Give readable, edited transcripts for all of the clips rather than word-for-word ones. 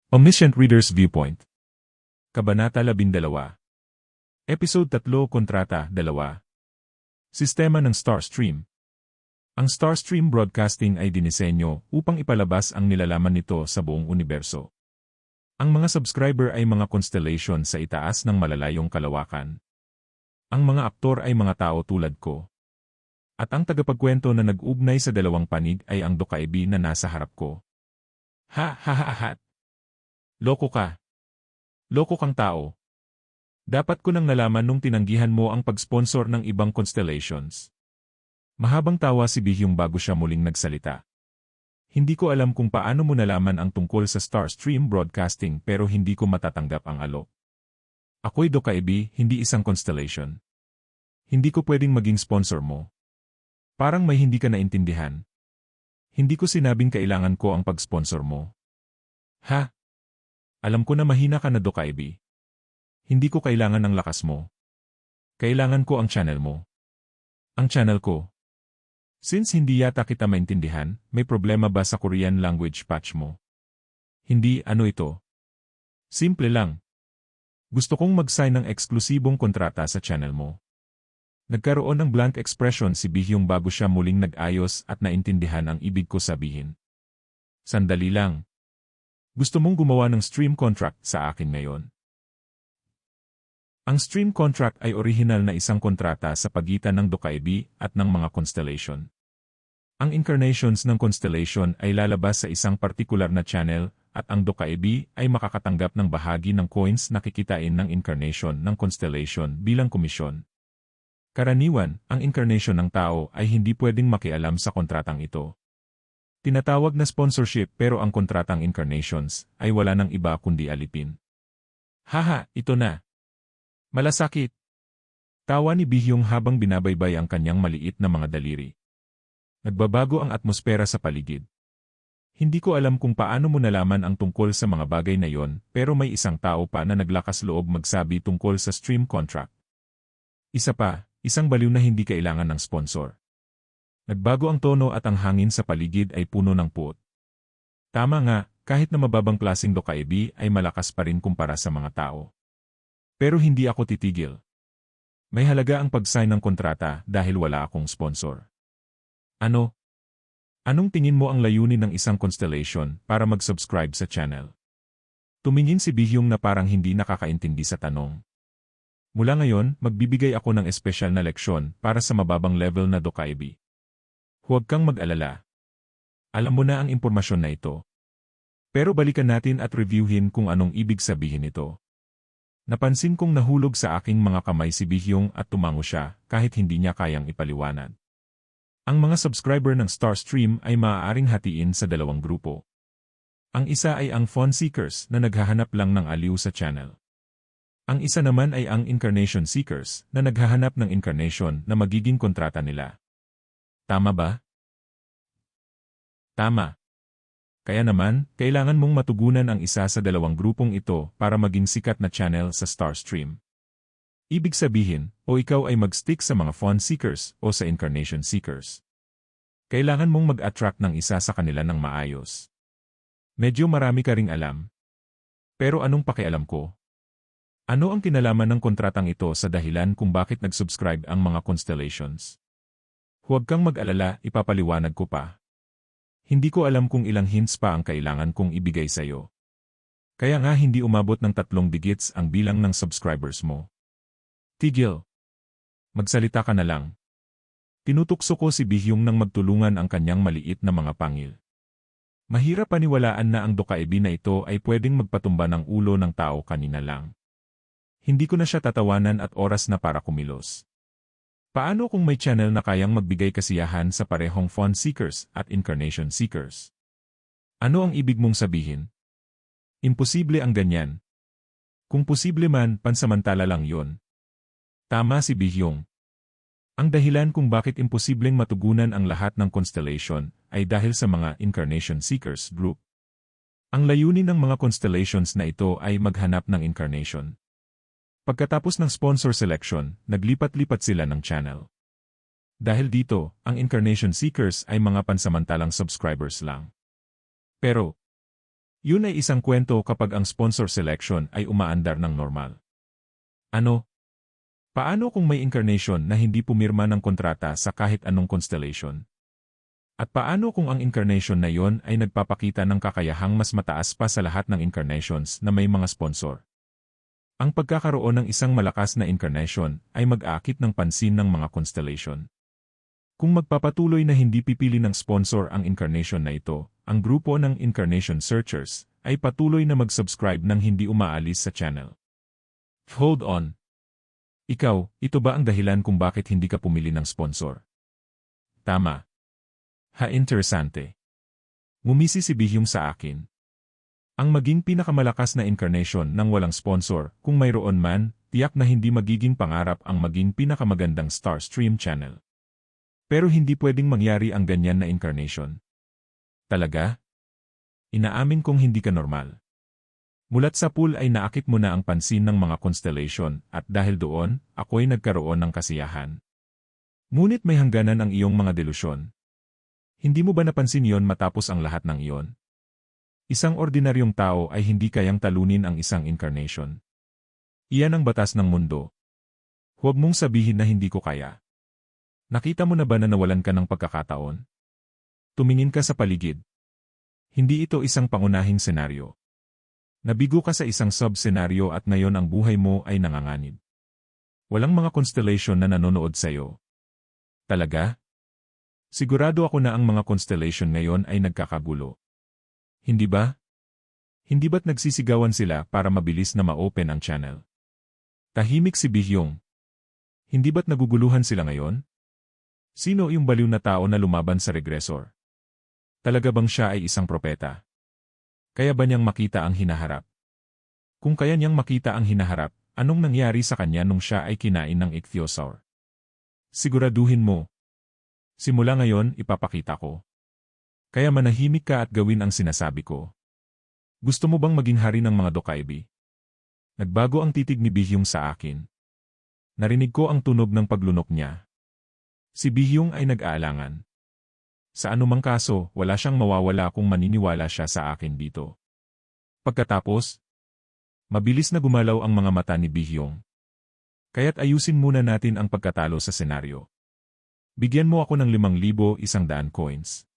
Omniscient Reader's Viewpoint. Kabanata 12. Episode 3 Kontrata 2. Sistema ng Starstream. Ang Starstream Broadcasting ay dinisenyo upang ipalabas ang nilalaman nito sa buong universo. Ang mga subscriber ay mga constellation sa itaas ng malalayong kalawakan. Ang mga aktor ay mga tao tulad ko. At ang tagapagkwento na nag-ugnay sa dalawang panig ay ang dokaibi na nasa harap ko. Ha ha ha ha. Loko ka. Loko kang tao. Dapat ko nang nalaman nung tinanggihan mo ang pag-sponsor ng ibang constellations. Mahabang tawa si Bihyong bago siya muling nagsalita. Hindi ko alam kung paano mo nalaman ang tungkol sa Starstream Broadcasting pero hindi ko matatanggap ang alok. Ako'y dokaibi, hindi isang constellation. Hindi ko pwedeng maging sponsor mo. Parang may hindi ka naintindihan. Hindi ko sinabing kailangan ko ang pag-sponsor mo. Ha? Alam ko na mahina ka na dokaibi. Hindi ko kailangan ng lakas mo. Kailangan ko ang channel mo. Ang channel ko. Since hindi yata kita maintindihan, may problema ba sa Korean language patch mo? Hindi, ano ito? Simple lang. Gusto kong mag-sign ng eksklusibong kontrata sa channel mo. Nagkaroon ng blank expression si Bihyong bago siya muling nag-ayos at naintindihan ang ibig ko sabihin. Sandali lang. Gusto mong gumawa ng stream contract sa akin ngayon. Ang stream contract ay orihinal na isang kontrata sa pagitan ng dokaibi at ng mga constellation. Ang incarnations ng constellation ay lalabas sa isang partikular na channel at ang dokaibi ay makakatanggap ng bahagi ng coins na kikitain ng incarnation ng constellation bilang komisyon. Karaniwan, ang incarnation ng tao ay hindi pwedeng makialam sa kontratang ito. Tinatawag na sponsorship pero ang kontratang incarnations ay wala ng iba kundi alipin. Haha, ito na. Malasakit. Tawa ni Bihyong habang binabaybay ang kanyang maliit na mga daliri. Nagbabago ang atmosfera sa paligid. Hindi ko alam kung paano mo nalaman ang tungkol sa mga bagay na yon, pero may isang tao pa na naglakas loob magsabi tungkol sa stream contract. Isa pa, isang baliw na hindi kailangan ng sponsor. Nagbago ang tono at ang hangin sa paligid ay puno ng puot. Tama nga, kahit na mababang klaseng dokaibi ay malakas pa rin kumpara sa mga tao. Pero hindi ako titigil. May halaga ang pag-sign ng kontrata dahil wala akong sponsor. Ano? Anong tingin mo ang layunin ng isang constellation para mag-subscribe sa channel? Tumingin si Bihyong na parang hindi nakakaintindi sa tanong. Mula ngayon, magbibigay ako ng espesyal na leksyon para sa mababang level na dokaibi. Huwag kang mag-alala. Alam mo na ang impormasyon na ito. Pero balikan natin at reviewin kung anong ibig sabihin ito. Napansin kong nahulog sa aking mga kamay si Bihyong at tumango siya kahit hindi niya kayang ipaliwanag. Ang mga subscriber ng Starstream ay maaaring hatiin sa dalawang grupo. Ang isa ay ang fun seekers na naghahanap lang ng aliw sa channel. Ang isa naman ay ang incarnation seekers na naghahanap ng incarnation na magiging kontrata nila. Tama ba? Tama. Kaya naman, kailangan mong matugunan ang isa sa dalawang grupong ito para maging sikat na channel sa Starstream. Ibig sabihin, o ikaw ay mag-stick sa mga fun seekers o sa incarnation seekers. Kailangan mong mag-attract ng isa sa kanila ng maayos. Medyo marami ka ring alam. Pero anong pakialam ko? Ano ang kinalaman ng kontratang ito sa dahilan kung bakit nag-subscribe ang mga constellations? Huwag kang mag-alala, ipapaliwanag ko pa. Hindi ko alam kung ilang hints pa ang kailangan kong ibigay sa'yo. Kaya nga hindi umabot ng 3 digits ang bilang ng subscribers mo. Tigil. Magsalita ka na lang. Tinutukso ko si Bihyong nang magtulungan ang kanyang maliit na mga pangil. Mahirap paniwalaan na ang dokaibi na ito ay pwedeng magpatumba ng ulo ng tao kanina lang. Hindi ko na siya tatawanan at oras na para kumilos. Paano kung may channel na kayang magbigay kasiyahan sa parehong fun seekers at incarnation seekers? Ano ang ibig mong sabihin? Imposible ang ganyan. Kung posible man, pansamantala lang yon. Tama si Bihyong. Ang dahilan kung bakit imposibleng matugunan ang lahat ng constellation ay dahil sa mga incarnation seekers group. Ang layunin ng mga constellations na ito ay maghanap ng incarnation. Pagkatapos ng sponsor selection, naglipat-lipat sila ng channel. Dahil dito, ang incarnation seekers ay mga pansamantalang subscribers lang. Pero, Yun ay isang kwento kapag ang sponsor selection ay umaandar ng normal. Ano? Paano kung may incarnation na hindi pumirma ng kontrata sa kahit anong constellation? At paano kung ang incarnation na yon ay nagpapakita ng kakayahang mas mataas pa sa lahat ng incarnations na may mga sponsor? Ang pagkakaroon ng isang malakas na incarnation ay mag-aakit ng pansin ng mga constellation. Kung magpapatuloy na hindi pipili ng sponsor ang incarnation na ito, ang grupo ng incarnation searchers ay patuloy na mag-subscribe ng hindi umaalis sa channel. Hold on. Ikaw, ito ba ang dahilan kung bakit hindi ka pumili ng sponsor? Tama. Ha-interesante. Ngumisi si Bihyung sa akin. Ang maging pinakamalakas na incarnation ng walang sponsor, kung mayroon man, tiyak na hindi magiging pangarap ang maging pinakamagandang star stream channel. Pero hindi pwedeng mangyari ang ganyan na incarnation. Talaga? Inaamin kong hindi ka normal. Mulat sa pool ay naakit mo na ang pansin ng mga constellation at dahil doon, ako'y nagkaroon ng kasiyahan. Ngunit may hangganan ang iyong mga delusyon. Hindi mo ba napansin yon matapos ang lahat ng iyon? Isang ordinaryong tao ay hindi kayang talunin ang isang incarnation. Iyan ang batas ng mundo. Huwag mong sabihin na hindi ko kaya. Nakita mo na ba na nawalan ka ng pagkakataon? Tumingin ka sa paligid. Hindi ito isang pangunahing senaryo. Nabigo ka sa isang sub-senaryo at ngayon ang buhay mo ay nanganganib. Walang mga constellation na nanonood sa iyo. Talaga? Sigurado ako na ang mga constellation ngayon ay nagkakagulo. Hindi ba? Hindi ba't nagsisigawan sila para mabilis na ma-open ang channel? Tahimik si Bihyung. Hindi ba't naguguluhan sila ngayon? Sino yung baliw na tao na lumaban sa regressor? Talaga bang siya ay isang propeta? Kaya ba niyang makita ang hinaharap? Kung kaya niyang makita ang hinaharap, anong nangyari sa kanya nung siya ay kinain ng ichthyosaur? Siguraduhin mo. Simula ngayon, ipapakita ko. Kaya manahimik ka at gawin ang sinasabi ko. Gusto mo bang maging hari ng mga Dokaibi? Nagbago ang titig ni Bihyung sa akin. Narinig ko ang tunog ng paglunok niya. Si Bihyung ay nag-aalangan. Sa anumang kaso, wala siyang mawawala kung maniniwala siya sa akin dito. Pagkatapos, mabilis na gumalaw ang mga mata ni Bihyung. Kaya't ayusin muna natin ang pagkatalo sa senaryo. Bigyan mo ako ng 5,100 coins.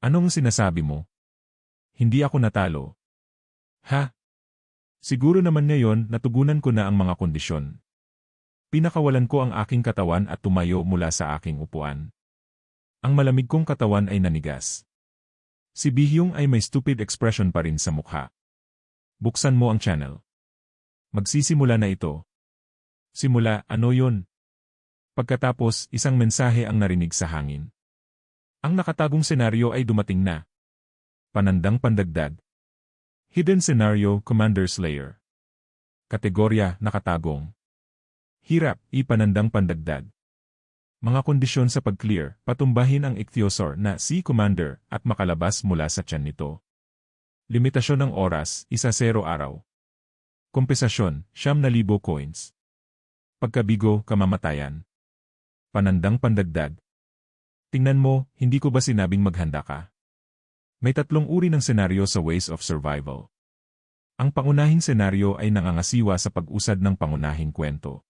Anong sinasabi mo? Hindi ako natalo. Ha? Siguro naman ngayon natugunan ko na ang mga kondisyon. Pinakawalan ko ang aking katawan at tumayo mula sa aking upuan. Ang malamig kong katawan ay nanigas. Si Bihyung ay may stupid expression pa rin sa mukha. Buksan mo ang channel. Magsisimula na ito. Simula, ano yun? Pagkatapos, isang mensahe ang narinig sa hangin. Ang nakatagong senaryo ay dumating na. Panandang pandagdag. Hidden Scenario, Commander Slayer. Kategorya, nakatagong. Hirap, ipanandang pandagdag. Mga kondisyon sa pag-clear, patumbahin ang ichthyosaur na Sea Commander at makalabas mula sa tiyan nito. Limitasyon ng oras, 1-0 araw. Kompensasyon, 9,000 coins. Pagkabigo, kamamatayan. Panandang pandagdag. Tingnan mo, hindi ko ba sinabing maghanda ka? May 3 uri ng senaryo sa Ways of Survival. Ang pangunahing senaryo ay nangangasiwa sa pag-usad ng pangunahing kwento.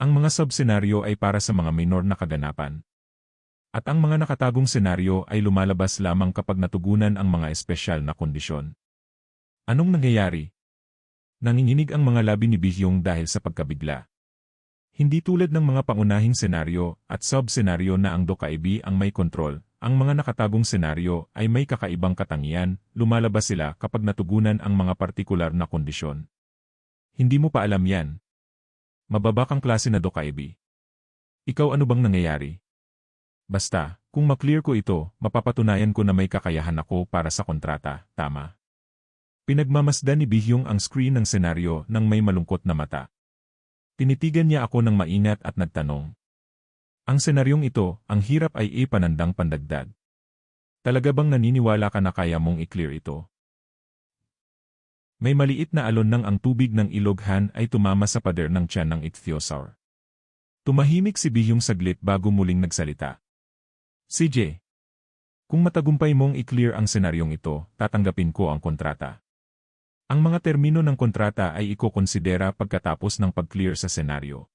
Ang mga sub-senaryo ay para sa mga minor na kaganapan. At ang mga nakatagong senaryo ay lumalabas lamang kapag natugunan ang mga espesyal na kondisyon. Anong nangyayari? Nanginginig ang mga labi ni Bihyung dahil sa pagkabigla. Hindi tulad ng mga pangunahing senaryo at sub-senaryo na ang Dokaibi ang may kontrol, ang mga nakatagong senaryo ay may kakaibang katangian, lumalabas sila kapag natugunan ang mga partikular na kondisyon. Hindi mo pa alam yan. Mababa kang klase na Dokaibi. Ikaw ano bang nangyayari? Basta, kung maklear ko ito, mapapatunayan ko na may kakayahan ako para sa kontrata, tama. Pinagmamasdan ni Bihyung ang screen ng senaryo ng may malungkot na mata. Tinitigan niya ako ng maingat at nagtanong. Ang senaryong ito, ang hirap ay ipanandang pandagdag. Talaga bang naniniwala ka na kaya mong i-clear ito? May maliit na alon ng ang tubig ng iloghan ay tumama sa pader ng tiyan ng ichthyosaur. Tumahimik si Bihyung saglit bago muling nagsalita. CJ. Kung matagumpay mong i-clear ang senaryong ito, tatanggapin ko ang kontrata. Ang mga termino ng kontrata ay ikokonsidera pagkatapos ng pag-clear sa senaryo.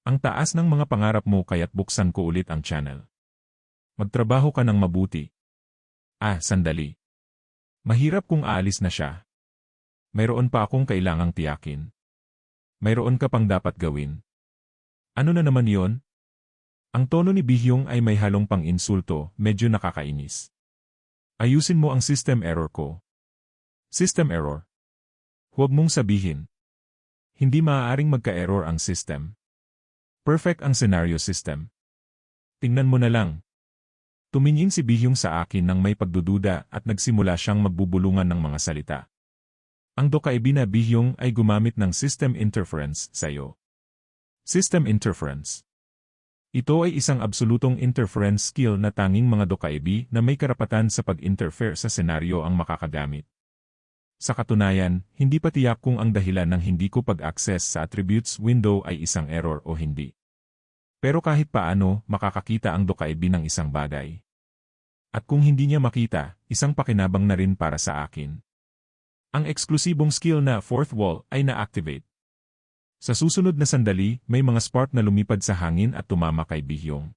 Ang taas ng mga pangarap mo kaya't buksan ko ulit ang channel. Magtrabaho ka ng mabuti. Sandali. Mahirap kung aalis na siya. Mayroon pa akong kailangang tiyakin. Mayroon ka pang dapat gawin. Ano na naman yon? Ang tono ni Bihyong ay may halong pang-insulto, medyo nakakainis. Ayusin mo ang system error ko. System error? Huwag mong sabihin. Hindi maaaring magka-error ang system. Perfect ang scenario system. Tingnan mo na lang. Tumingin si Bihyong sa akin nang may pagdududa at nagsimula siyang magbubulungan ng mga salita. Ang Dokkaebi na Bihyong ay gumamit ng system interference sa'yo. System interference. Ito ay isang absolutong interference skill na tanging mga Dokkaebi na may karapatan sa pag-interfere sa senaryo ang makakagamit. Sa katunayan, hindi pa tiyak kung ang dahilan ng hindi ko pag-access sa attributes window ay isang error o hindi. Pero kahit paano, makakakita ang Dokkaebi ng isang bagay. At kung hindi niya makita, isang pakinabang na rin para sa akin. Ang eksklusibong skill na fourth wall ay na-activate. Sa susunod na sandali, may mga spark na lumipad sa hangin at tumama kay Bihyong.